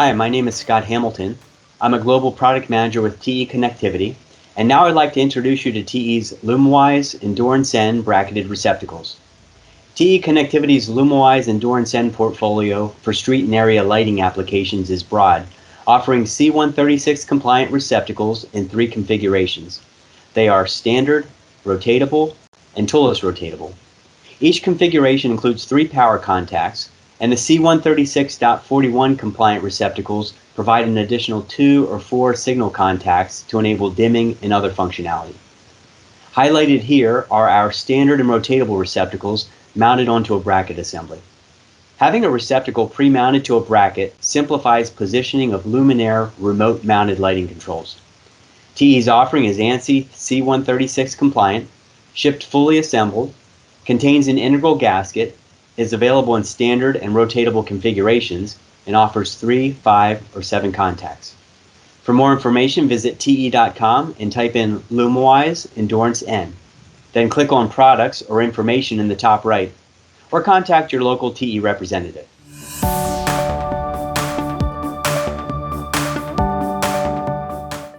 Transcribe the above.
Hi, my name is Scott Hamilton. I'm a global product manager with TE Connectivity, and now I'd like to introduce you to TE's LUMAWISE Endurance N bracketed receptacles. TE Connectivity's LUMAWISE Endurance N portfolio for street and area lighting applications is broad, offering C136 compliant receptacles in 3 configurations. They are standard, rotatable, and toolless rotatable. Each configuration includes 3 power contacts, and the C136.41 compliant receptacles provide an additional 2 or 4 signal contacts to enable dimming and other functionality. Highlighted here are our standard and rotatable receptacles mounted onto a bracket assembly. Having a receptacle pre-mounted to a bracket simplifies positioning of luminaire remote mounted lighting controls. TE's offering is ANSI C136 compliant, shipped fully assembled, contains an integral gasket, is available in standard and rotatable configurations, and offers 3, 5, or 7 contacts. For more information, visit te.com and type in LUMAWISE Endurance N. Then click on Products or Information in the top right, or contact your local TE representative.